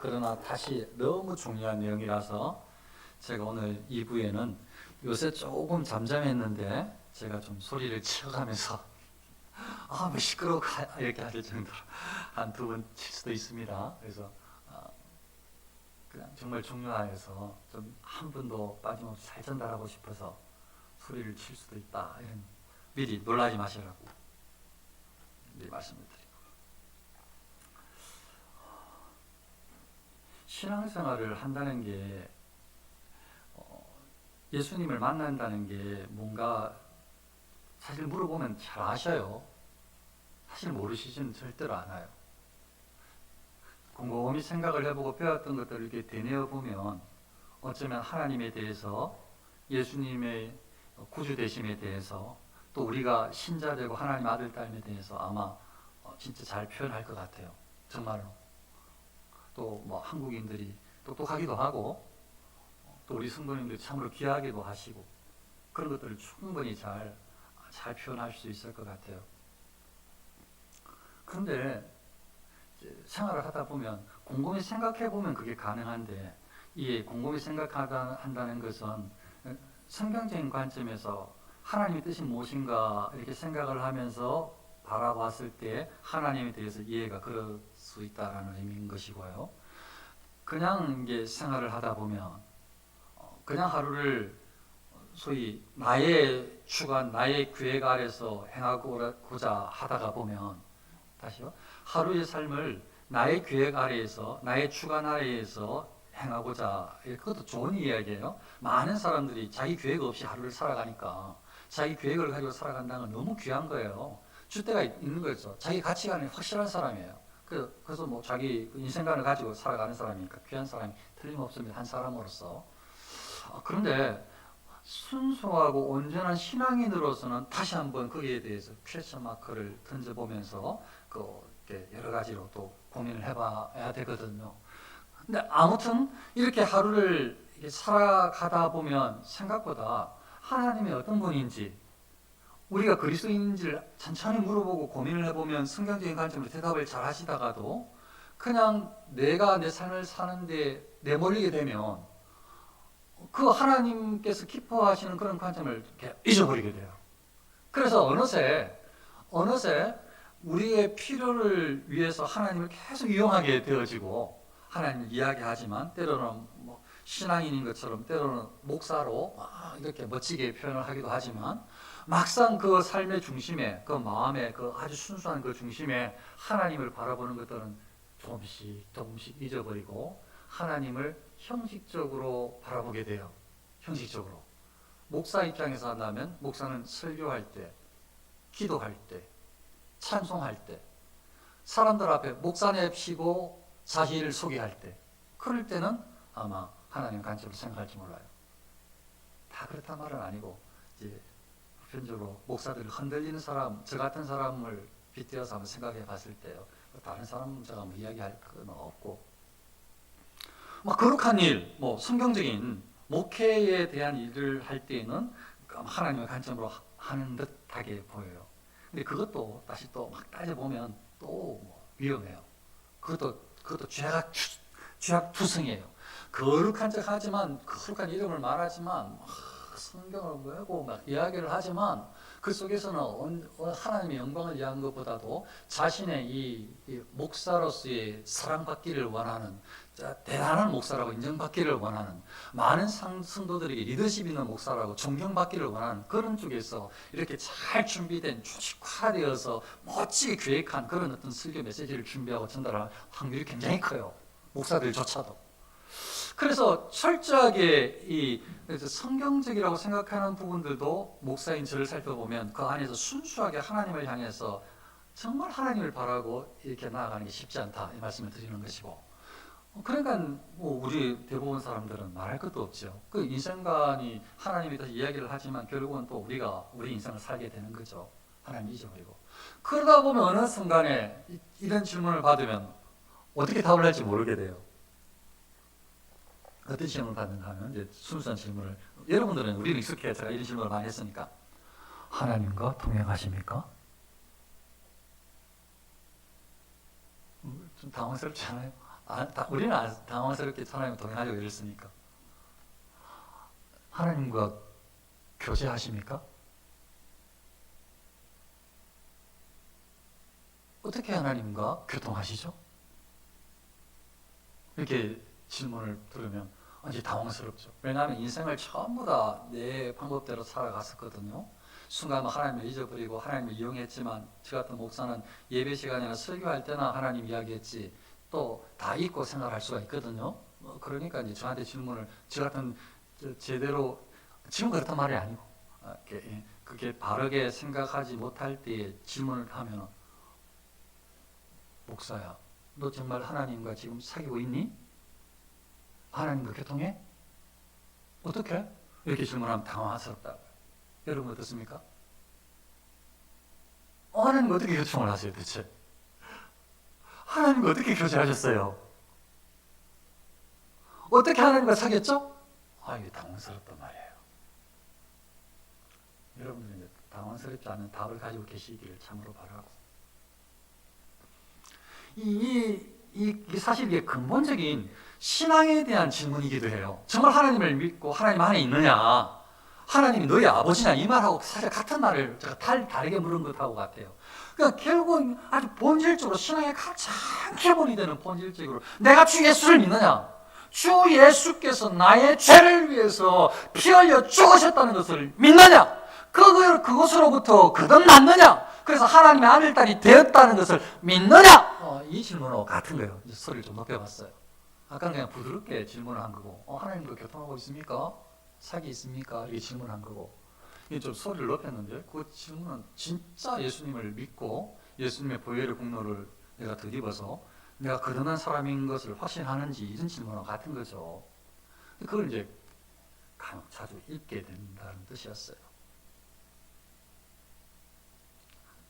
그러나 다시 너무 중요한 내용이라서 제가 오늘 2부에는 요새 조금 잠잠했는데 제가 좀 소리를 치어가면서 뭐 시끄러워 이렇게 할 정도로 한 두 번 칠 수도 있습니다. 그래서 그냥 정말 중요해서 좀 한 분도 빠짐없이 잘 전달하고 싶어서 소리를 칠 수도 있다. 이런 미리 놀라지 마시라고 미리 말씀을 드립니다. 신앙생활을 한다는 게 예수님을 만난다는 게 뭔가 사실 물어보면 잘 아셔요. 사실 모르시지는 절대로 않아요. 곰곰이 생각을 해보고 배웠던 것들을 이렇게 되뇌어 보면 어쩌면 하나님에 대해서, 예수님의 구주되심에 대해서, 또 우리가 신자되고 하나님 아들 딸에 대해서 아마 진짜 잘 표현할 것 같아요. 정말로. 또 뭐 한국인들이 똑똑하기도 하고 또 우리 성도님들이 참으로 귀하기도 하시고 그런 것들을 충분히 잘 표현할 수 있을 것 같아요. 그런데 생활을 하다 보면 곰곰이 생각해 보면 그게 가능한데, 이 곰곰이 생각한다는 것은 성경적인 관점에서 하나님의 뜻이 무엇인가 이렇게 생각을 하면서 바라봤을 때 하나님에 대해서 이해가 그럴 수 있다라는 의미인 것이고요. 그냥 이게 생활을 하다 보면 그냥 하루를 소위 나의 주관, 나의 계획 아래서 행하고자 하다가 보면, 다시요, 하루의 삶을 나의 계획 아래에서, 나의 주관 아래에서 행하고자, 그것도 좋은 이야기예요. 많은 사람들이 자기 계획 없이 하루를 살아가니까 자기 계획을 가지고 살아간다는 건 너무 귀한 거예요. 줏대가 있는 거죠. 자기 가치관이 확실한 사람이에요. 그래서 뭐 자기 인생관을 가지고 살아가는 사람이니까 귀한 사람이 틀림없습니다. 한 사람으로서. 그런데 순수하고 온전한 신앙인으로서는 다시 한번 거기에 대해서 퀘스천 마크를 던져보면서 여러 가지로 또 고민을 해봐야 되거든요. 근데 아무튼 이렇게 하루를 살아가다 보면 생각보다 하나님이 어떤 분인지, 우리가 그리스도인인지를 천천히 물어보고 고민을 해보면 성경적인 관점으로 대답을 잘 하시다가도 그냥 내가 내 삶을 사는데 내몰리게 되면 그 하나님께서 기뻐하시는 그런 관점을 이렇게 잊어버리게 돼요. 그래서 어느새 우리의 필요를 위해서 하나님을 계속 이용하게 되어지고, 하나님을 이야기하지만 때로는 뭐 신앙인인 것처럼, 때로는 목사로 이렇게 멋지게 표현을 하기도 하지만, 막상 그 삶의 중심에, 그 마음의 그 아주 순수한 그 중심에 하나님을 바라보는 것들은 조금씩 잊어버리고 하나님을 형식적으로 바라보게 돼요. 형식적으로. 목사 입장에서 한다면 목사는 설교할 때, 기도할 때, 찬송할 때, 사람들 앞에 목사 냅시고 자신을 소개할 때, 그럴 때는 아마 하나님 관점으로 생각할지 몰라요. 다 그렇단 말은 아니고, 이제 보편적으로 목사들이 흔들리는 사람, 저 같은 사람을 빗대어서 한번 생각해 봤을 때요, 다른 사람 제가 뭐 이야기할 건 없고, 거룩한 일, 성경적인 목회에 대한 일을 할 때에는 하나님의 관점으로 하는 듯하게 보여요. 근데 그것도 다시 또 막 따져보면 또 위험해요. 그것도 죄악투성이에요. 거룩한 척 하지만, 거룩한 이름을 말하지만, 성경을 외우고 막 이야기를 하지만 그 속에서는 하나님의 영광을 위한 것보다도 자신의 이 목사로서의 사랑받기를 원하는, 대단한 목사라고 인정받기를 원하는, 많은 성도들에게 리더십 있는 목사라고 존경받기를 원하는 그런 쪽에서 이렇게 잘 준비된, 조직화되어서 멋지게 계획한 그런 어떤 설교 메시지를 준비하고 전달할 확률이 굉장히 커요. 목사들조차도. 그래서 철저하게 성경적이라고 생각하는 부분들도 목사인 저를 살펴보면 그 안에서 순수하게 하나님을 향해서 정말 하나님을 바라고 이렇게 나아가는 게 쉽지 않다, 이 말씀을 드리는 것이고, 그러니까 우리 대부분 사람들은 말할 것도 없죠. 그 인생관이 하나님에 대해서 이야기를 하지만 결국은 또 우리가 우리 인생을 살게 되는 거죠. 하나님 잊어버리고. 그러다 보면 어느 순간에 이런 질문을 받으면 어떻게 답을 할지 모르게 돼요. 어떤 질문을 받는가 하면, 이제 순수한 질문을, 여러분들은, 우리는 익숙해요. 제가 이런 질문을 많이 했으니까. 하나님과 동행하십니까? 좀 당황스럽지 않아요? 우리는 당황스럽게 하나님 동행하려고 이랬으니까. 하나님과 교제하십니까? 어떻게 하나님과 교통하시죠? 이렇게 질문을 들으면 이제 당황스럽죠. 왜냐하면 인생을 전부 다 내 방법대로 살아갔었거든요. 순간 하나님을 잊어버리고 하나님을 이용했지만, 저 같은 목사는 예배 시간이나 설교할 때나 하나님 이야기했지 또 다 잊고 생각할 수가 있거든요. 그러니까 이제 저한테 질문을, 저 같은 제대로, 지금 그렇단 말이 아니고 그게 바르게 생각하지 못할 때에 질문을 하면, 목사야, 너 정말 하나님과 지금 사귀고 있니? 하나님과 교통해? 어떻게? 이렇게 질문하면 당황스럽다고요. 여러분 어떻습니까? 하나님과 어떻게 교통을 하세요 대체? 하나님과 어떻게 교제하셨어요? 어떻게 하나님과 사귀었죠? 이게 당황스럽단 말이에요. 여러분들이 당황스럽지 않은 답을 가지고 계시기를 참으로 바라고, 사실 이게 근본적인 신앙에 대한 질문이기도 해요. 정말 하나님을 믿고 하나님 안에 있느냐, 하나님이 너희 아버지냐, 이 말하고 사실 같은 말을 제가 다르게 물은 것하고 같아요. 그러니까 결국 아주 본질적으로, 신앙의 가장 기본이 되는 본질적으로, 내가 주 예수를 믿느냐, 주 예수께서 나의 죄를 위해서 피 흘려 죽으셨다는 것을 믿느냐, 그것으로부터 거듭났느냐, 그래서 하나님의 아들딸이 되었다는 것을 믿느냐, 이 질문하고 같은 거예요. 이제 소리를 좀 높여봤어요. 아까 그냥 부드럽게 질문을 한 거고, 하나님과 교통하고 있습니까? 사귀 있습니까? 이렇게 질문한 거고, 이게 좀 소리를 높였는데, 그 질문은 진짜 예수님을 믿고 예수님의 보혈의 공로를 내가 덧입어서 내가 거듭난 사람인 것을 확신하는지, 이런 질문과 같은 거죠. 그걸 이제 간혹 자주 읽게 된다는 뜻이었어요.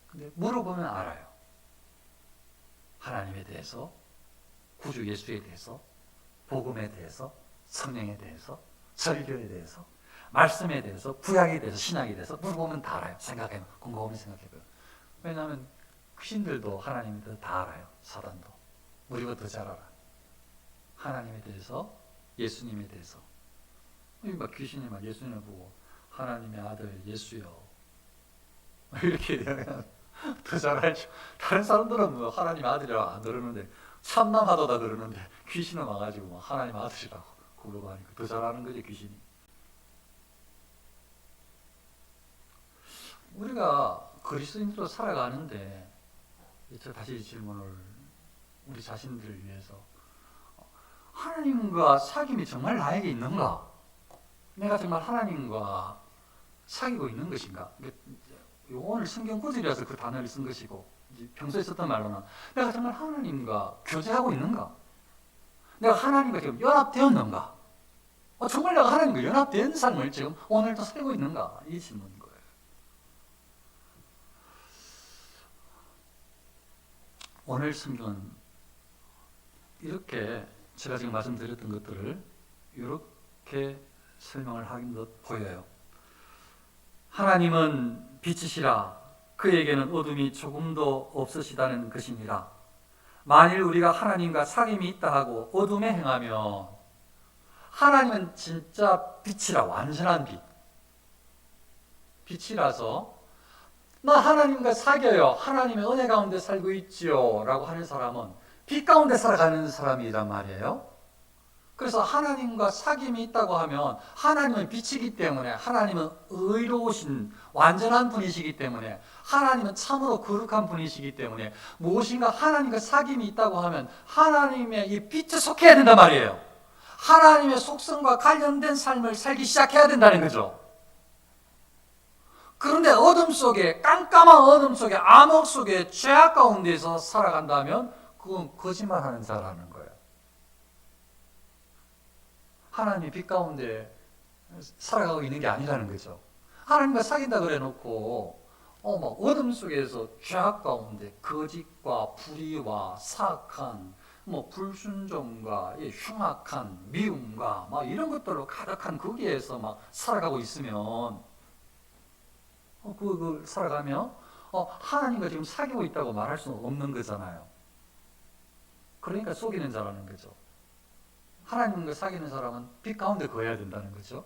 근데 물어보면 알아요. 하나님에 대해서, 구주 예수에 대해서, 복음에 대해서, 성령에 대해서, 설교에 대해서, 말씀에 대해서, 구약에 대해서, 신약에 대해서 물어보면 다 알아요. 곰곰이 생각해봐요. 왜냐하면 귀신들도 하나님에 대해서 다 알아요. 사단도. 우리가 더 잘 알아. 하나님에 대해서, 예수님에 대해서. 막 귀신이 막 예수님을 보고 하나님의 아들 예수여 이렇게 얘기하면 더 잘 알죠. 다른 사람들은 뭐 하나님 아들이라고 안 그러는데, 참남하다다 그러는데, 귀신은 와가지고 뭐 하나님 아들이라고 그러고 하니까 더 잘하는 거지, 귀신이. 우리가 그리스도인으로 살아가는데, 저 다시 질문을 우리 자신들을 위해서, 하나님과 사귐이 정말 나에게 있는가? 내가 정말 하나님과 사귀고 있는 것인가? 오늘 성경 구절이라서 그 단어를 쓴 것이고, 평소에 썼던 말로는 내가 정말 하나님과 교제하고 있는가? 내가 하나님과 지금 연합되었는가? 정말 내가 하나님과 연합된 삶을 지금 오늘도 살고 있는가? 이 질문인 거예요. 오늘 성경은 이렇게 제가 지금 말씀드렸던 것들을 이렇게 설명을 하는 듯 보여요. 하나님은 빛이시라. 그에게는 어둠이 조금도 없으시다는 것이니라. 만일 우리가 하나님과 사귐이 있다 하고 어둠에 행하면, 하나님은 진짜 빛이라, 완전한 빛. 빛이라서 나 하나님과 사귀어요, 하나님의 은혜 가운데 살고 있지요 라고 하는 사람은 빛 가운데 살아가는 사람이란 말이에요. 그래서 하나님과 사귐이 있다고 하면, 하나님은 빛이기 때문에, 하나님은 의로우신 완전한 분이시기 때문에, 하나님은 참으로 거룩한 분이시기 때문에, 무엇인가 하나님과 사귐이 있다고 하면 하나님의 이 빛에 속해야 된단 말이에요. 하나님의 속성과 관련된 삶을 살기 시작해야 된다는 거죠. 그런데 어둠 속에, 깜깜한 어둠 속에, 암흑 속에, 죄악 가운데서 살아간다면 그건 거짓말하는 자라는 거예요. 하나님이 빛 가운데 살아가고 있는 게 아니라는 거죠. 하나님과 사귄다 그래 놓고 막 어둠 속에서 죄악 가운데 거짓과 불의와 사악한 불순종과 흉악한 미움과 막 이런 것들로 가득한 거기에서 막 살아가고 있으면, 살아가면 하나님과 지금 사귀고 있다고 말할 수는 없는 거잖아요. 그러니까 속이는 자라는 거죠. 하나님과 사귀는 사람은 빛 가운데 거해야 된다는 거죠.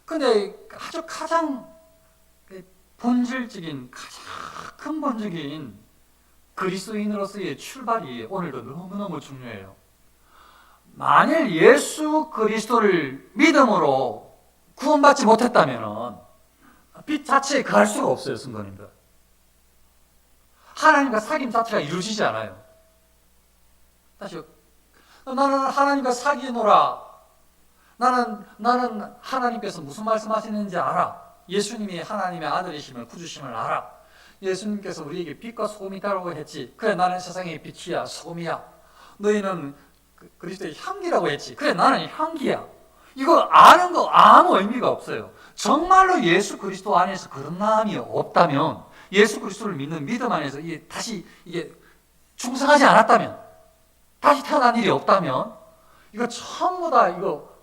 근데 아주 가장 본질적인, 가장 근본적인 그리스도인으로서의 출발이 오늘도 너무너무 중요해요. 만일 예수 그리스도를 믿음으로 구원받지 못했다면 빛 자체에 거할 수가 없어요, 성도님들. 하나님과 사귐 자체가 이루어지지 않아요. 다시요. 나는 하나님과 사귀노라. 나는 하나님께서 무슨 말씀하시는지 알아. 예수님이 하나님의 아들이심을, 구주심을 알아. 예수님께서 우리에게 빛과 소금이라고 했지. 그래, 나는 세상의 빛이야, 소금이야. 너희는 그리스도의 향기라고 했지. 그래, 나는 향기야. 이거 아는 거 아무 의미가 없어요. 정말로 예수 그리스도 안에서 거듭남이 없다면, 예수 그리스도를 믿는 믿음 안에서 다시 충성하지 않았다면, 다시 태어난 일이 없다면, 이거 전부 다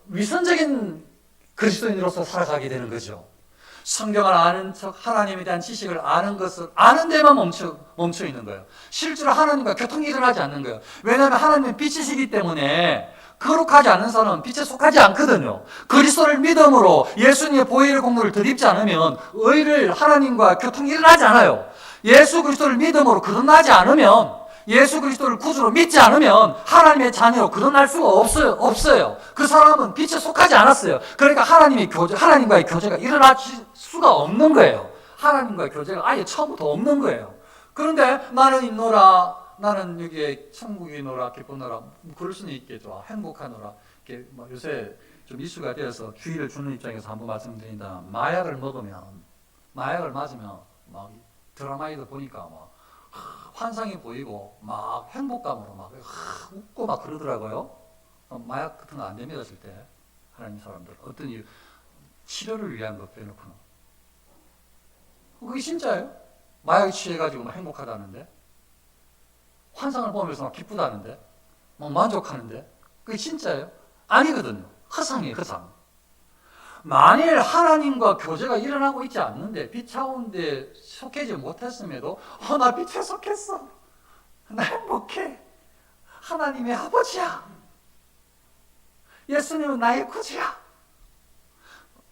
위선적인 그리스도인으로서 살아가게 되는 거죠. 성경을 아는 척, 하나님에 대한 지식을 아는 것을 아는 데만 멈춰 있는 거예요. 실제로 하나님과 교통이 일어나지 않는 거예요. 왜냐하면 하나님은 빛이시기 때문에 거룩하지 않은 사람은 빛에 속하지 않거든요. 그리스도를 믿음으로 예수님의 보혈의 공로를 덧입지 않으면 의를 하나님과 교통이 일어나지 않아요. 예수 그리스도를 믿음으로 거듭나지 않으면, 예수 그리스도를 구주로 믿지 않으면 하나님의 자녀로 거듭날 수가 없어요. 그 사람은 빛에 속하지 않았어요. 그러니까 하나님과의 교제가 일어날 수가 없는 거예요. 하나님과의 교제가 아예 처음부터 없는 거예요. 그런데 나는 있노라, 나는 여기에 천국이노라, 기쁘노라, 그럴 수는 있겠죠. 행복하노라. 이렇게 요새 좀 이슈가 되어서 주의를 주는 입장에서 한번 말씀드린다. 마약을 맞으면 막 드라마에도 보니까 막 환상이 보이고 막 행복감으로 막 웃고 막 그러더라고요. 마약 같은 거 안 됩니다, 절대. 하나님 사람들 어떤 이유, 치료를 위한 거 빼놓고는. 그게 진짜예요? 마약에 취해가지고 막 행복하다는데, 환상을 보면서 막 기쁘다는데, 막 만족하는데, 그게 진짜예요? 아니거든요. 허상이에요, 허상. 만일 하나님과 교제가 일어나고 있지 않는데 빛 가운데 속해지 못했음에도 나 빛에 속했어, 나 행복해, 하나님의 아버지야, 예수님은 나의 구주야,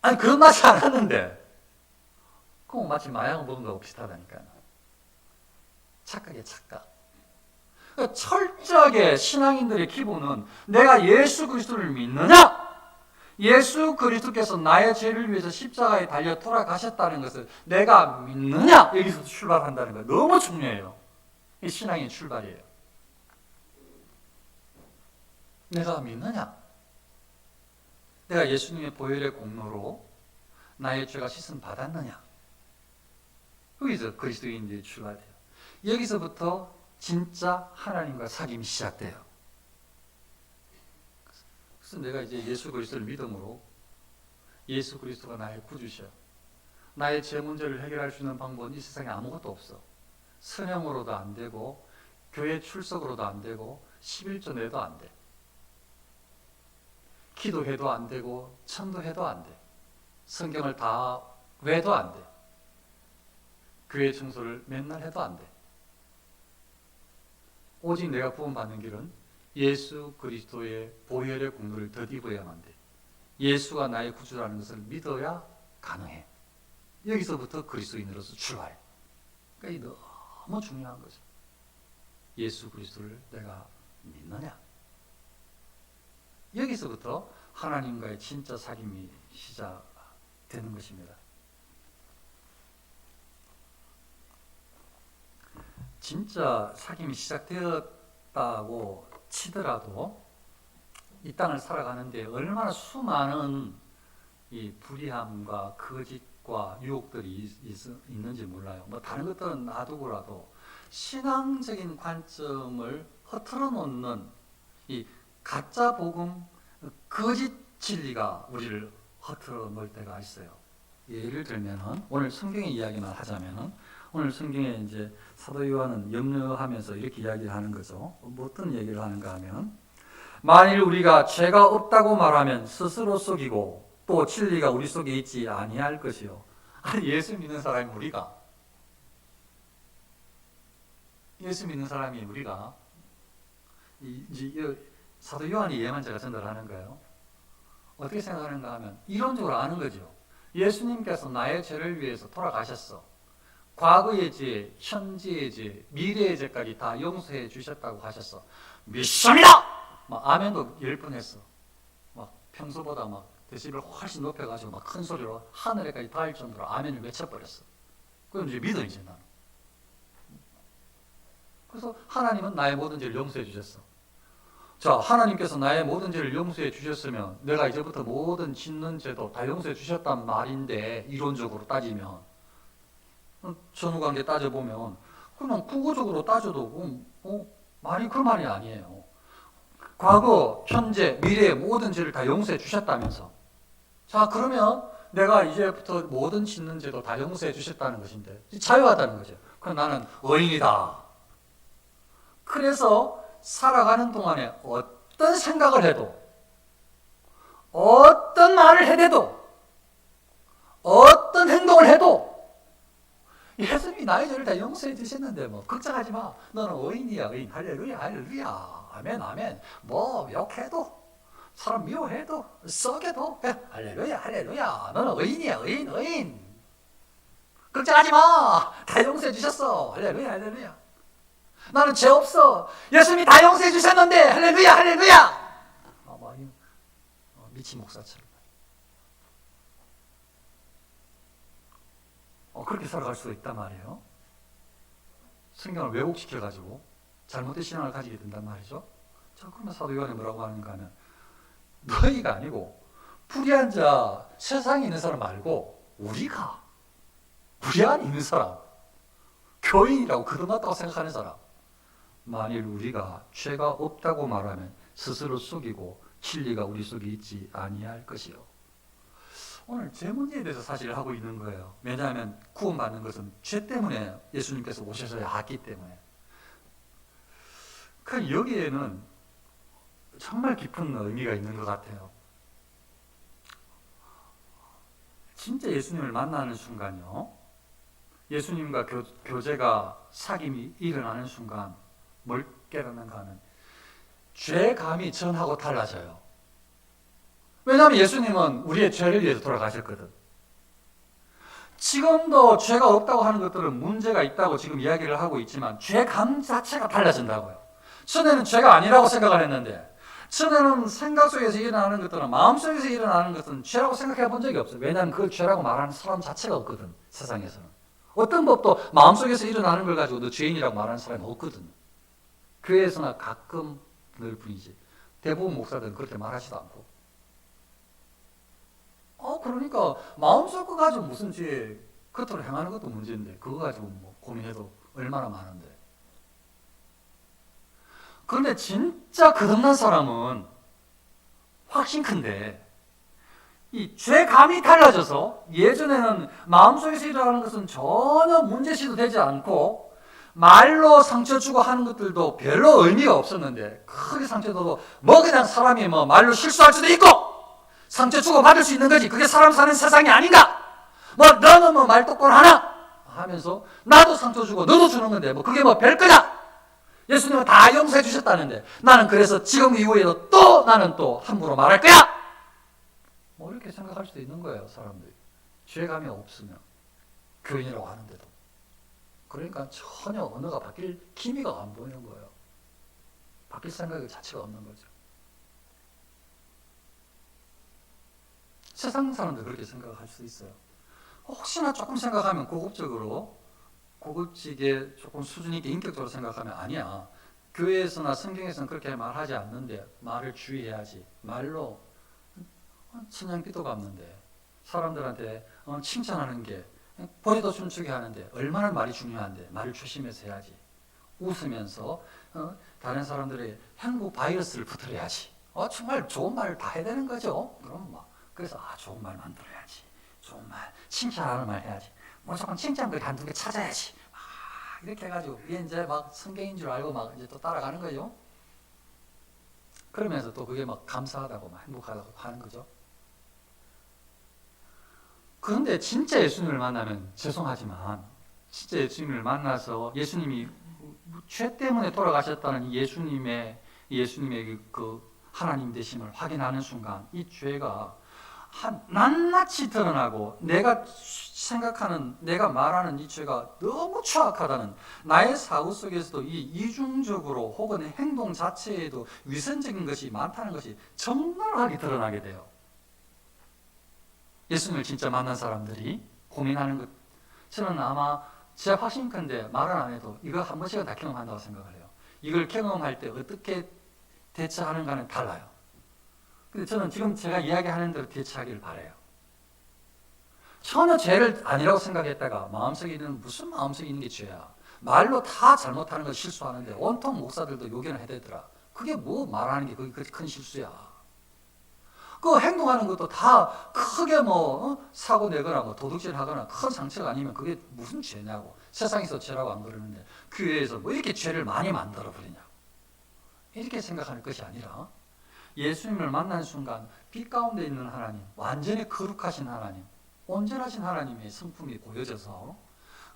아니 그런 맛이 않았는데, 그건 마치 마약을 먹은 거하고 비슷하다니까요. 착각이에요, 착각. 그러니까 철저하게 신앙인들의 기본은 내가 예수 그리스도를 믿느냐, 예수 그리스도께서 나의 죄를 위해서 십자가에 달려 돌아가셨다는 것을 내가 믿느냐, 여기서 출발한다는 거예요. 너무 중요해요. 이 신앙의 출발이에요. 내가 믿느냐, 내가 예수님의 보혈의 공로로 나의 죄가 씻음 받았느냐, 여기서 그리스도인들이 출발돼요. 여기서부터 진짜 하나님과 사귐이 시작돼요. 그래서 내가 이제 예수 그리스도를 믿음으로, 예수 그리스도가 나의 구주셔, 나의 죄 문제를 해결할 수 있는 방법은 이 세상에 아무것도 없어. 선행으로도 안 되고, 교회 출석으로도 안 되고, 11조 내도 안 돼. 기도해도 안 되고, 천도해도 안 돼. 성경을 다 외도 안 돼. 교회 청소를 맨날 해도 안 돼. 오직 내가 구원받는 길은 예수 그리스도의 보혈의 공로를 덧입어야만 돼. 예수가 나의 구주라는 것을 믿어야 가능해. 여기서부터 그리스도인으로서 출발해. 그러니까 이 너무 중요한 거죠. 예수 그리스도를 내가 믿느냐. 여기서부터 하나님과의 진짜 사귐이 시작되는 것입니다. 진짜 사귐이 시작되었다고 치더라도 이 땅을 살아가는데 얼마나 수많은 이 불의함과 거짓과 유혹들이 있는지 몰라요. 뭐 다른 것들은 놔두고라도 신앙적인 관점을 흐트러 놓는 이 가짜 복음, 거짓 진리가 우리를 흐트러 놓을 때가 있어요. 예를 들면은 오늘 성경의 이야기만 하자면은, 오늘 성경에 이제 사도 요한은 염려하면서 이렇게 이야기를 하는 거죠. 어떤 얘기를 하는가 하면, 만일 우리가 죄가 없다고 말하면 스스로 속이고 또 진리가 우리 속에 있지 아니할 것이요. 아니, 예수 믿는 사람이 우리가 예수 믿는 사람이 우리가 이제 사도 요한이 예만자가 전달하는 거예요. 어떻게 생각하는가 하면 이론적으로 아는 거죠. 예수님께서 나의 죄를 위해서 돌아가셨어. 과거의 죄, 현재의 죄, 미래의 죄까지 다 용서해 주셨다고 하셨어. 믿습니다! 막 아멘도 10번 했어. 막 평소보다 막 데시벨 훨씬 높여가지고 막 큰 소리로 하늘에까지 닿을 정도로 아멘을 외쳐버렸어. 그럼 이제 믿어, 이제 나는. 그래서 하나님은 나의 모든 죄를 용서해 주셨어. 자, 하나님께서 나의 모든 죄를 용서해 주셨으면 내가 이제부터 모든 짓는 죄도 다 용서해 주셨단 말인데, 이론적으로 따지면, 전후관계 따져보면 그냥 국어적으로 따져도 말이 그 말이 아니에요. 과거, 현재, 미래의 모든 죄를 다 용서해 주셨다면서. 자, 그러면 내가 이제부터 모든 짓는 죄도 다 용서해 주셨다는 것인데 자유하다는 거죠. 그럼 나는 의인이다. 그래서 살아가는 동안에 어떤 생각을 해도, 어떤 말을 해대도, 어떤 행동을 해도 예수님이 나의 죄를 다 용서해 주셨는데 뭐 걱정하지 마. 너는 의인이야, 의인. 할렐루야, 할렐루야. 아멘, 아멘. 뭐 욕해도, 사람 미워해도, 썩여도 할렐루야, 할렐루야. 너는 의인이야, 의인, 의인. 걱정하지 마. 다 용서해 주셨어. 할렐루야, 할렐루야. 나는 죄 없어. 예수님이 다 용서해 주셨는데 할렐루야, 할렐루야. 미친 목사처럼. 그렇게 살아갈 수가 있단 말이에요. 성경을 왜곡시켜가지고 잘못된 신앙을 가지게 된단 말이죠. 자, 그러면 사도 요한이 뭐라고 하는가 하면, 너희가 아니고 불의한 자, 세상에 있는 사람 말고 우리 안에 있는 사람, 교인이라고 거듭났다고 생각하는 사람, 만일 우리가 죄가 없다고 말하면 스스로 속이고 진리가 우리 속에 있지 아니할 것이요. 오늘 죄 문제에 대해서 사실 하고 있는 거예요. 왜냐하면 구원받는 것은 죄 때문에 예수님께서 오셔서야 하기 때문에. 그 여기에는 정말 깊은 의미가 있는 것 같아요. 진짜 예수님을 만나는 순간요, 예수님과 교제가, 사귐이 일어나는 순간 뭘 깨닫는가 하면 죄감이 전하고 달라져요. 왜냐하면 예수님은 우리의 죄를 위해서 돌아가셨거든. 지금도 죄가 없다고 하는 것들은 문제가 있다고 지금 이야기를 하고 있지만 죄감 자체가 달라진다고요. 전에는 죄가 아니라고 생각을 했는데, 전에는 생각 속에서 일어나는 것들은, 마음 속에서 일어나는 것은 죄라고 생각해 본 적이 없어요. 왜냐하면 그걸 죄라고 말하는 사람 자체가 없거든, 세상에서는. 어떤 법도 마음 속에서 일어나는 걸 가지고 너 죄인이라고 말하는 사람이 없거든. 교회에서나 가끔 늘 뿐이지. 대부분 목사들은 그렇게 말하지도 않고. 그러니까 마음속 거 가지고 무슨 죄, 겉으로 행하는 것도 문제인데 그거 가지고 뭐 고민해도 얼마나 많은데. 그런데 진짜 거듭난 사람은 확신 큰데, 이 죄감이 달라져서 예전에는 마음속에서 일어나는 것은 전혀 문제시도 되지 않고 말로 상처 주고 하는 것들도 별로 의미가 없었는데, 크게 상처 줘도 뭐 그냥 사람이 뭐 말로 실수할 수도 있고 상처 주고 받을 수 있는 거지, 그게 사람 사는 세상이 아닌가? 뭐 너는 뭐 말 똑바로 하나? 하면서 나도 상처 주고 너도 주는 건데 뭐 그게 뭐 별거냐? 예수님은 다 용서해 주셨다는데 나는 그래서 지금 이후에도 또 나는 또 함부로 말할 거야? 뭐 이렇게 생각할 수도 있는 거예요, 사람들이. 죄감이 없으면, 교인이라고 하는데도. 그러니까 전혀 언어가 바뀔 기미가 안 보이는 거예요. 바뀔 생각 자체가 없는 거죠. 세상 사람들 그렇게 생각할 수 있어요. 혹시나 조금 생각하면 고급지게 조금 수준 있게 인격적으로 생각하면 아니야. 교회에서나 성경에서는 그렇게 말하지 않는데 말을 주의해야지. 말로 천냥빚도 갚는데, 사람들한테 칭찬하는 게 보리도 춤추게 하는데 얼마나 말이 중요한데 말을 조심해서 해야지. 웃으면서 다른 사람들의 행복 바이러스를 퍼뜨려야지. 정말 좋은 말을 다 해야 되는 거죠. 그럼 막 그래서 좋은 말 만들어야지. 좋은 말, 칭찬하는 말 해야지. 무조건 칭찬글 한두 개 찾아야지. 이렇게 해가지고 이게 이제 막 성경인 줄 알고 막 이제 또 따라가는 거죠. 그러면서 또 그게 막 감사하다고 막 행복하다고 하는 거죠. 그런데 진짜 예수님을 만나면, 죄송하지만 진짜 예수님을 만나서 예수님이 죄 때문에 돌아가셨다는 예수님의 그 하나님 되심을 확인하는 순간 이 죄가 낱낱이 드러나고 내가 생각하는, 내가 말하는 이 죄가 너무 추악하다는, 나의 사고 속에서도 이 이중적으로 혹은 행동 자체에도 위선적인 것이 많다는 것이 적나라하게 드러나게 돼요. 예수님을 진짜 만난 사람들이 고민하는 것, 저는 아마 제 확신컨대 말은 안 해도 이거 한 번씩은 다 경험한다고 생각을 해요. 이걸 경험할 때 어떻게 대처하는가는 달라요. 근데 저는 지금 제가 이야기하는 대로 대처하기를 바라요. 전혀 죄를 아니라고 생각했다가 마음속에 있는, 무슨 마음속에 있는 게 죄야. 말로 다 잘못하는 거 실수하는데 온통 목사들도 요견을 해대더라. 그게 뭐 말하는 게 그게 큰 실수야. 그 행동하는 것도 다 크게 사고 내거나 도둑질 하거나 큰 상처가 아니면 그게 무슨 죄냐고. 세상에서 죄라고 안 그러는데 교회에서 뭐 이렇게 죄를 많이 만들어 버리냐고. 이렇게 생각하는 것이 아니라 예수님을 만난 순간 빛 가운데 있는 하나님, 완전히 거룩하신 하나님, 온전하신 하나님의 성품이 보여져서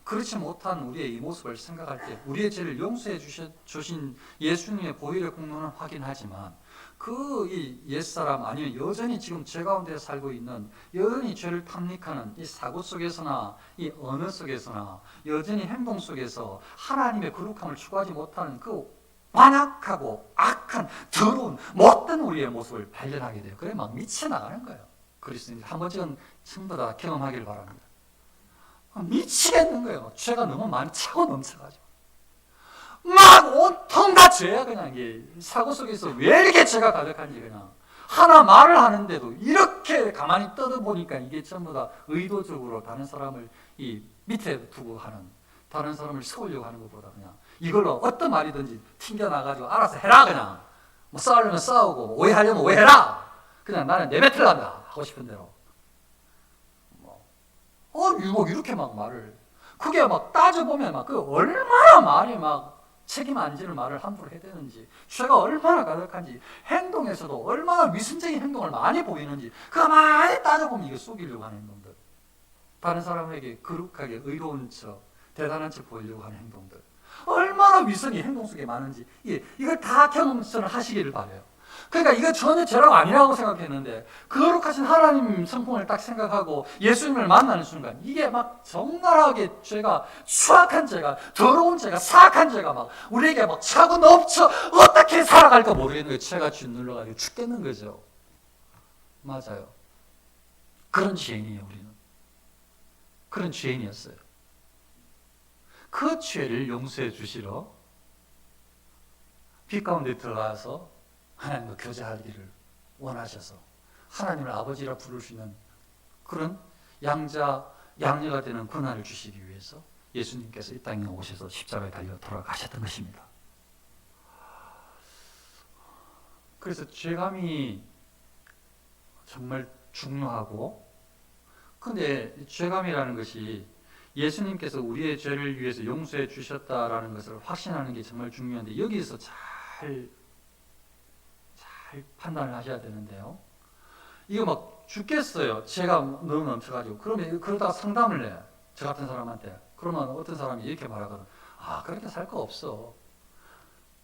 그렇지 못한 우리의 이 모습을 생각할 때 우리의 죄를 용서해 주신 예수님의 보혈의 공로는 확인하지만 그 이 옛사람 아니면 여전히 지금 죄 가운데 살고 있는, 여전히 죄를 탐닉하는 이 사고 속에서나 이 언어 속에서나 여전히 행동 속에서 하나님의 거룩함을 추구하지 못하는 그 완악하고 악한 더러운 못된 우리의 모습을 발견하게 돼요. 그래 막 미쳐나가는 거예요. 그리스도인들 한 번쯤은 전부 다 경험하기를 바랍니다. 미치겠는 거예요. 죄가 너무 많이 차고 넘쳐가지고 막 온통 다 죄야. 그냥 이게 사고 속에서 왜 이렇게 죄가 가득한지, 그냥 하나 말을 하는데도 이렇게 가만히 떠들어보니까 이게 전부 다 의도적으로 다른 사람을 이 밑에 두고 하는, 다른 사람을 세우려고 하는 것보다 그냥 이걸로 어떤 말이든지 튕겨나가지고 알아서 해라. 그냥 뭐 싸우려면 싸우고 오해하려면 오해해라. 그냥 나는 내뱉으란다 하고 싶은 대로 이렇게 막 말을, 그게 막 따져보면 막 그 얼마나 말이 막 책임 안 지는 말을 함부로 해대는지, 죄가 얼마나 가득한지, 행동에서도 얼마나 위선적인 행동을 많이 보이는지 가만히 따져보면 이게 속이려고 하는 행동들, 다른 사람에게 거룩하게 의로운 척, 대단한 척 보이려고 하는 행동들, 얼마나 위선이 행동 속에 많은지 이걸 다 경험을 하시기를 바라요. 그러니까 이거 전혀 죄라고 아니라고 생각했는데 거룩하신 하나님 성품을 딱 생각하고 예수님을 만나는 순간 이게 막 적나라하게 죄가, 추악한 죄가, 더러운 죄가, 사악한 죄가 막 우리에게 막 차고 넘쳐 어떻게 살아갈까 모르겠는 거예요. 죄가 짓눌러가지고 죽겠는 거죠. 맞아요. 그런 죄인이에요. 우리는 그런 죄인이었어요. 그 죄를 용서해 주시러 빛 가운데 들어가서 하나님과 교제하기를 원하셔서 하나님을 아버지라 부를 수 있는 그런 양녀가 되는 권한을 주시기 위해서 예수님께서 이 땅에 오셔서 십자가에 달려 돌아가셨던 것입니다. 그래서 죄감이 정말 중요하고, 근데 죄감이라는 것이 예수님께서 우리의 죄를 위해서 용서해 주셨다라는 것을 확신하는 게 정말 중요한데, 여기서 잘 판단을 하셔야 되는데요. 이거 막 죽겠어요. 죄가 너무 넘쳐가지고. 그러면 그러다가 상담을 해. 저 같은 사람한테. 그러면 어떤 사람이 이렇게 말하거든. 그렇게 살 거 없어.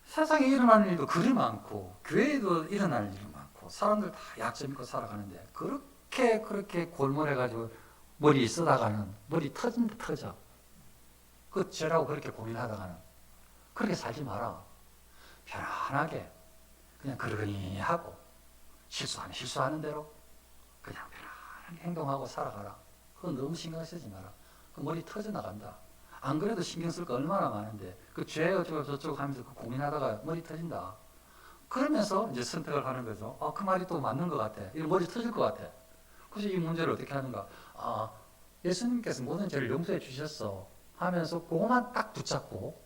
세상에 일어나는 일도 그리 많고 교회에도 일어날 일이 많고 사람들 다 약점 있고 살아가는데 그렇게 골몰해가지고 머리 쓰다가는 머리 터진다 터져. 그 죄라고 그렇게 고민하다가는 그렇게 살지 마라. 편안하게 그냥 그러니 하고 실수하는 대로 그냥 편안하게 행동하고 살아가라. 그건 너무 신경 쓰지 마라. 그 머리 터져 나간다. 안 그래도 신경 쓸 거 얼마나 많은데 그 죄 어쩌고 저쩌고 하면서 그 고민하다가 머리 터진다. 그러면서 이제 선택을 하는 거죠. 그 말이 또 맞는 것 같아. 이 머리 터질 것 같아. 그래서 이 문제를 어떻게 하는가? 예수님께서 모든 죄를 용서해 주셨어 하면서 그것만 딱 붙잡고,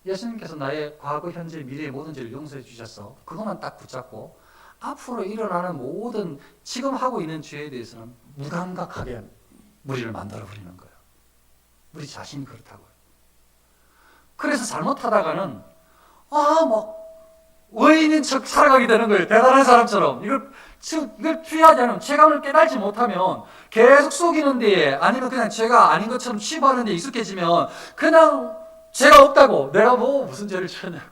예수님께서 나의 과거, 현재, 미래의 모든 죄를 용서해 주셨어. 그것만 딱 붙잡고 앞으로 일어나는 모든 지금 하고 있는 죄에 대해서는 무감각하게 무리를 만들어 버리는 거예요. 우리 자신이 그렇다고요. 그래서 잘못하다가는 의인인 척 살아가게 되는 거예요. 대단한 사람처럼. 이걸 피하지 않으면, 죄감을 깨달지 못하면 계속 속이는 데에, 아니면 그냥 죄가 아닌 것처럼 취부하는 데 익숙해지면 그냥 죄가 없다고. 내가 뭐 무슨 죄를 지었냐고.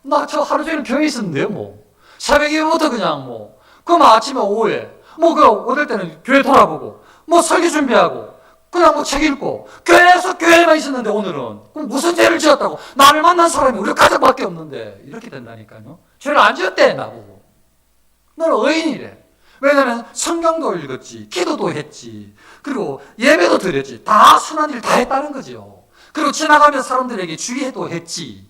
나 저 하루 종일 교회에 있었는데요, 뭐. 새벽에부터 그냥 뭐. 그럼 아침에 오후에. 어떨 때는 교회 돌아보고. 설교 준비하고. 그냥 책 읽고. 교회에서 교회에만 있었는데 오늘은. 그럼 무슨 죄를 지었다고. 나를 만난 사람이 우리 가족밖에 없는데. 이렇게 된다니까요. 죄를 안 지었대, 나보고. 너는 의인이래. 왜냐면 성경도 읽었지. 기도도 했지. 그리고 예배도 드렸지. 다 선한 일 다 했다는 거죠. 그리고 지나가면 사람들에게 주의도 했지.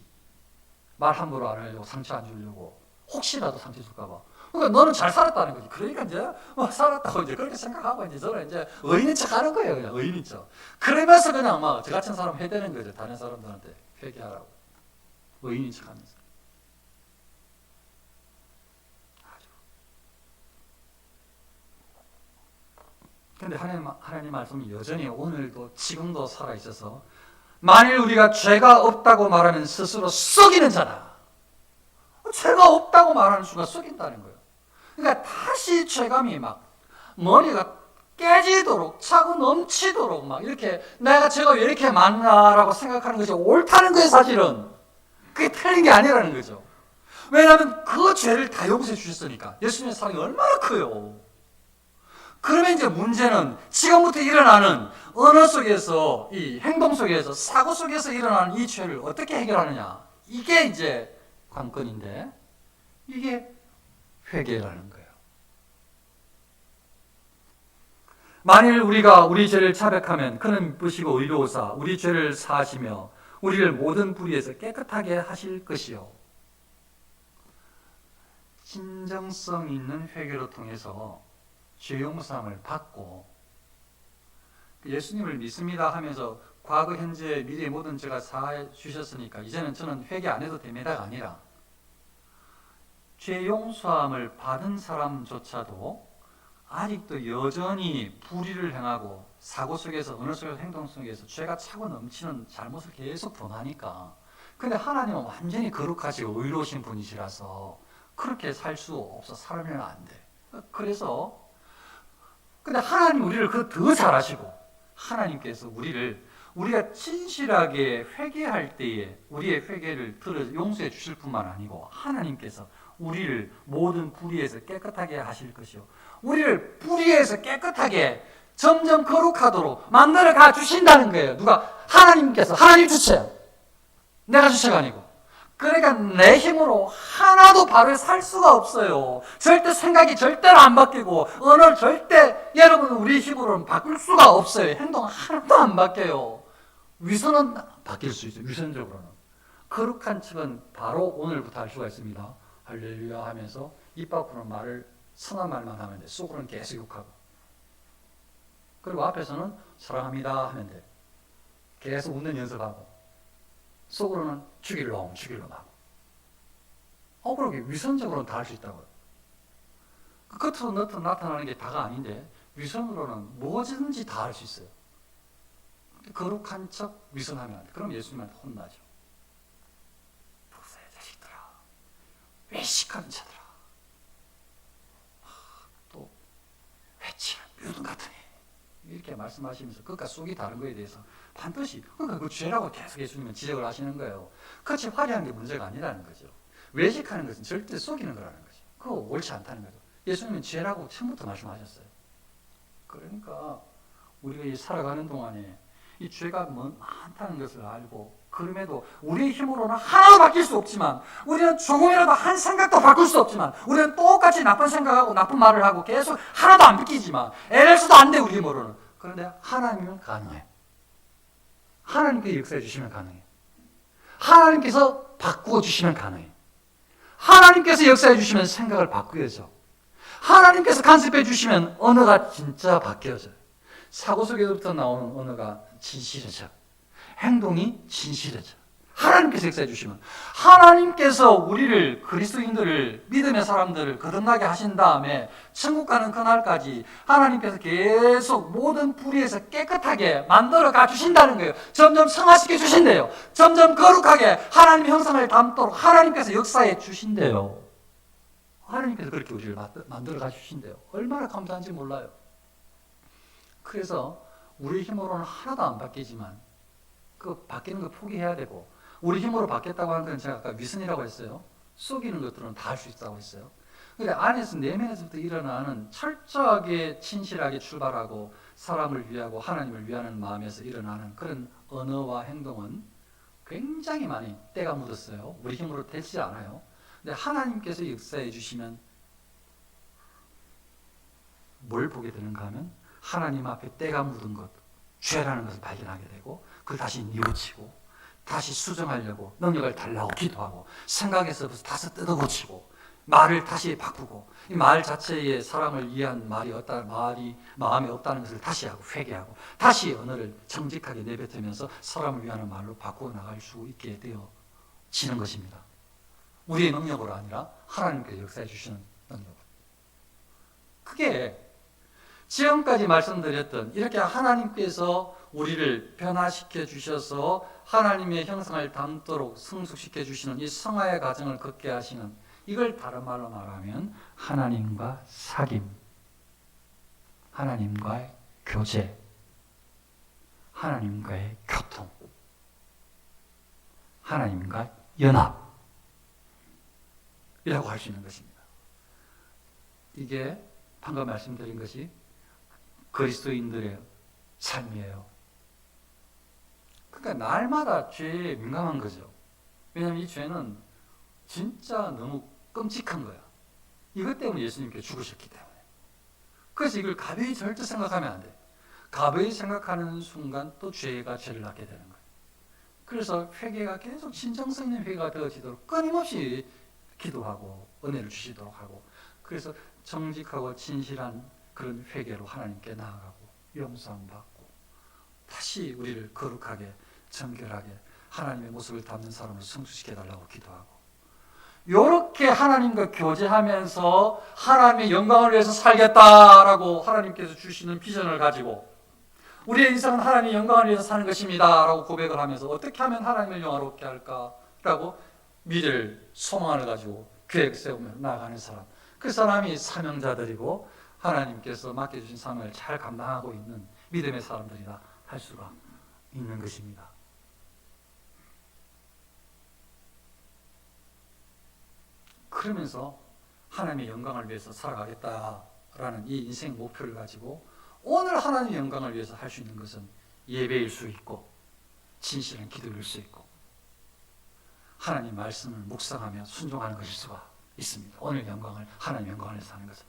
말 함부로 안 하려고, 상처 안 주려고. 혹시라도 상처 줄까 봐. 그러니까 너는 잘 살았다는 거지. 그러니까 이제 살았다고 이제 그렇게 생각하고 이제 저는 이제 의인인 척 하는 거예요. 그냥 의인인 척. 그러면서 그냥 저 같은 사람 해대는 거죠. 다른 사람들한테 회개하라고. 의인인 척 하면서. 근데 하나님 말씀이 여전히 오늘도 지금도 살아있어서 만일 우리가 죄가 없다고 말하면 스스로 속이는 자다. 죄가 없다고 말하는 순간 속인다는 거예요. 그러니까 다시 죄감이 머리가 깨지도록 차고 넘치도록 이렇게 내가 죄가 왜 이렇게 많나라고 생각하는 것이 옳다는 거예요. 사실은 그게 틀린 게 아니라는 거죠. 왜냐하면 그 죄를 다 용서해 주셨으니까. 예수님의 사랑이 얼마나 커요. 그러면 이제 문제는 지금부터 일어나는 언어 속에서, 이 행동 속에서, 사고 속에서 일어나는 이 죄를 어떻게 해결하느냐. 이게 이제 관건인데, 이게 회개라는 거예요. 만일 우리가 우리 죄를 자백하면 그는 미쁘시고 의로우사 우리 죄를 사하시며 우리를 모든 불의에서 깨끗하게 하실 것이요. 진정성 있는 회개로 통해서 죄 용서함을 받고 예수님을 믿습니다 하면서 과거, 현재, 미래의 모든 죄가 사해 주셨으니까 이제는 저는 회개 안 해도 됩니다가 아니라 죄 용서함을 받은 사람조차도 아직도 여전히 불의를 행하고 사고 속에서, 언어 속에서, 행동 속에서 죄가 차고 넘치는 잘못을 계속 범하니까. 근데 하나님은 완전히 거룩하시고 의로우신 분이시라서 그렇게 살 수 없어. 살면 안 돼. 그래서 근데 하나님 우리를 더 잘하시고 하나님께서 우리가 진실하게 회개할 때에 우리의 회개를 들어 용서해 주실 뿐만 아니고 하나님께서 우리를 모든 불의에서 깨끗하게 하실 것이요. 우리를 불의에서 깨끗하게 점점 거룩하도록 만들어 가 주신다는 거예요. 누가? 하나님께서. 하나님 주체야. 내가 주체가 아니고. 그러니까 내 힘으로 하나도 바로 살 수가 없어요. 절대 생각이 절대로 안 바뀌고 언어를 절대 여러분은 우리 힘으로는 바꿀 수가 없어요. 행동 하나도 안 바뀌어요. 위선은 바뀔 수 있어요. 위선적으로는. 거룩한 척은 바로 오늘부터 할 수가 있습니다. 할렐루야 하면서 입 밖으로는 말을 선한 말만 하면 돼. 속으로는 계속 욕하고. 그리고 앞에서는 사랑합니다 하면 돼. 계속 웃는 연습하고. 속으로는 죽일 놈 하고. 그렇게 위선적으로는 다 할 수 있다고요. 겉으로 나타나는 게 다가 아닌데 위선으로는 뭐든지 다 할 수 있어요. 거룩한 척 위선하면 안 돼. 그럼 예수님한테 혼나죠. 독사의 자식들아, 외식하는 자들아, 또 회치는 뮤든 같으니 이렇게 말씀하시면서 그것과 속이 다른 거에 대해서 반드시 그러니까 그 죄라고 계속 예수님은 지적을 하시는 거예요. 그렇지 화려한 게 문제가 아니라는 거죠. 외식하는 것은 절대 속이는 거라는 거죠. 그거 옳지 않다는 거죠. 예수님은 죄라고 처음부터 말씀하셨어요. 그러니까 우리가 살아가는 동안에 이 죄가 많다는 것을 알고 그럼에도 우리의 힘으로는 하나도 바뀔 수 없지만 우리는 조금이라도 한 생각도 바꿀 수 없지만 우리는 똑같이 나쁜 생각하고 나쁜 말을 하고 계속 하나도 안 바뀌지만 LS도 안 돼 우리 힘으로는. 그런데 하나님은 가능해. 하나님께 역사해 주시면 가능해. 하나님께서 바꾸어 주시면 가능해. 하나님께서 역사해 주시면 생각을 바꾸어져. 하나님께서 간섭해 주시면 언어가 진짜 바뀌어져요. 사고 속에서부터 나오는 언어가 진실해져. 행동이 진실해져. 하나님께서 역사해 주시면 하나님께서 우리를 그리스도인들을 믿음의 사람들을 거듭나게 하신 다음에 천국 가는 그날까지 하나님께서 계속 모든 불의에서 깨끗하게 만들어 가 주신다는 거예요. 점점 성화시켜 주신대요. 점점 거룩하게 하나님의 형상을 담도록 하나님께서 역사해 주신대요. 하나님께서 그렇게 우리를 만들어 가 주신대요. 얼마나 감사한지 몰라요. 그래서 우리 힘으로는 하나도 안 바뀌지만 그 바뀌는 거 포기해야 되고, 우리 힘으로 바뀌었다고 하는 건 제가 아까 위선이라고 했어요. 속이는 것들은 다 할 수 있다고 했어요. 근데 안에서 내면에서부터 일어나는 철저하게 진실하게 출발하고 사람을 위하고 하나님을 위하는 마음에서 일어나는 그런 언어와 행동은 굉장히 많이 때가 묻었어요. 우리 힘으로 되지 않아요. 근데 하나님께서 역사해 주시면 뭘 보게 되는가 하면 하나님 앞에 때가 묻은 것, 죄라는 것을 발견하게 되고 그걸 다시 뉘우치고 다시 수정하려고 능력을 달라고 기도하고 생각에서부터 다시 뜯어고치고 말을 다시 바꾸고 이 말 자체에 사람을 위한 말이 마음에 없다는 것을 다시 하고 회개하고 다시 언어를 정직하게 내뱉으면서 사람을 위하는 말로 바꾸어 나갈 수 있게 되어지는 것입니다. 우리의 능력으로 아니라 하나님께서 역사해 주시는 능력으로. 그게 지금까지 말씀드렸던 이렇게 하나님께서 우리를 변화시켜 주셔서 하나님의 형상을 담도록 성숙시켜 주시는 이 성화의 과정을 걷게 하시는, 이걸 다른 말로 말하면 하나님과 사귐, 하나님과의 교제, 하나님과의 교통, 하나님과의 연합, 이라고 할 수 있는 것입니다. 이게 방금 말씀드린 것이 그리스도인들의 삶이에요. 그러니까 날마다 죄에 민감한 거죠. 왜냐하면 이 죄는 진짜 너무 끔찍한 거야. 이것 때문에 예수님께 죽으셨기 때문에. 그래서 이걸 가벼이 절대 생각하면 안 돼. 가벼이 생각하는 순간 또 죄가 죄를 낳게 되는 거예요. 그래서 회개가 계속 진정성 있는 회개가 되어지도록 끊임없이 기도하고 은혜를 주시도록 하고, 그래서 정직하고 진실한 그런 회개로 하나님께 나아가고 용서함 받고 다시 우리를 거룩하게 정결하게 하나님의 모습을 담는 사람으로 성숙시켜달라고 기도하고, 이렇게 하나님과 교제하면서 하나님의 영광을 위해서 살겠다라고 하나님께서 주시는 비전을 가지고 우리의 인생은 하나님의 영광을 위해서 사는 것입니다 라고 고백을 하면서 어떻게 하면 하나님을 영화롭게 할까라고 미래를 소망을 가지고 계획 세우며 나아가는 사람, 그 사람이 사명자들이고 하나님께서 맡겨주신 사명을 잘 감당하고 있는 믿음의 사람들이라 할 수가 있는 것입니다. 그러면서 하나님의 영광을 위해서 살아가겠다라는 이 인생 목표를 가지고 오늘 하나님의 영광을 위해서 할 수 있는 것은 예배일 수 있고 진실한 기도일 수 있고 하나님 말씀을 묵상하며 순종하는 것일 수가 있습니다. 오늘 영광을, 하나님의 영광을 위해서 하는 것은.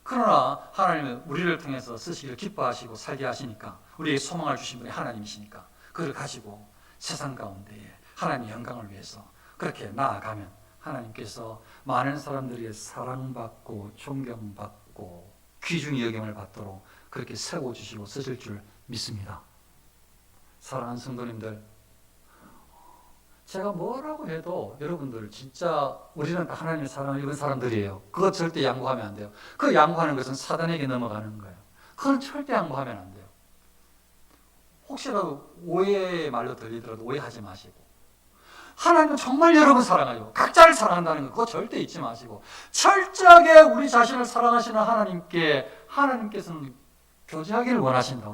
그러나 하나님은 우리를 통해서 쓰시기를 기뻐하시고 살게 하시니까, 우리에게 소망을 주신 분이 하나님이시니까 그를 가지고 세상 가운데에 하나님의 영광을 위해서 그렇게 나아가면 하나님께서 많은 사람들에게 사랑받고 존경받고 귀중히 여김을 받도록 그렇게 세워주시고 쓰실 줄 믿습니다. 사랑하는 성도님들, 제가 뭐라고 해도 여러분들 진짜 우리는 하나님의 사랑을 입은 사람들이에요. 그거 절대 양보하면 안 돼요. 그 양보하는 것은 사단에게 넘어가는 거예요. 그건 절대 양보하면 안 돼요. 혹시라도 오해의 말로 들리더라도 오해하지 마시고, 하나님은 정말 여러분 사랑해요. 각자를 사랑한다는 거 그거 절대 잊지 마시고, 철저하게 우리 자신을 사랑하시는 하나님께서는 교제하기를 원하신다.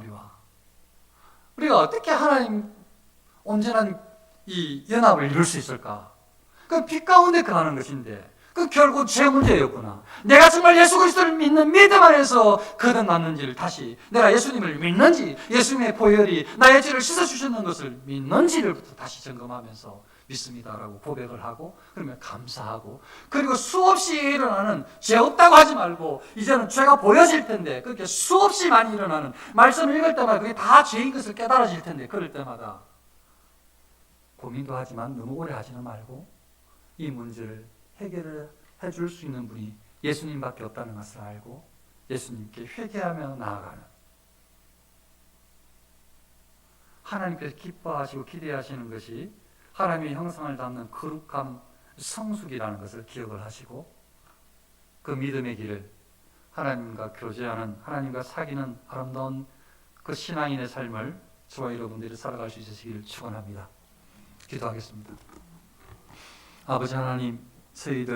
우리가 어떻게 하나님 온전한 이 연합을 이룰 수 있을까? 그 빛 가운데 거하는 것인데 그 결국 죄 문제였구나. 내가 정말 예수 그리스도를 믿는 믿음 안에서 거듭났는지를 다시, 내가 예수님을 믿는지, 예수님의 보혈이 나의 죄를 씻어주셨는 것을 믿는지를부터 다시 점검하면서 믿습니다라고 고백을 하고, 그러면 감사하고, 그리고 수없이 일어나는, 죄 없다고 하지 말고 이제는 죄가 보여질 텐데, 그렇게 수없이 많이 일어나는, 말씀을 읽을 때마다 그게 다 죄인 것을 깨달아질 텐데, 그럴 때마다 고민도 하지만 너무 오래 하지는 말고 이 문제를 해결을 해줄 수 있는 분이 예수님밖에 없다는 것을 알고 예수님께 회개하며 나아가는, 하나님께서 기뻐하시고 기대하시는 것이 하나님의 형상을 담는 거룩함, 성숙이라는 것을 기억을 하시고 그 믿음의 길을 하나님과 교제하는, 하나님과 사귀는 아름다운 그 신앙인의 삶을 저와 여러분들이 살아갈 수 있으시기를 축원합니다. 기도하겠습니다. 아버지 하나님, 저희들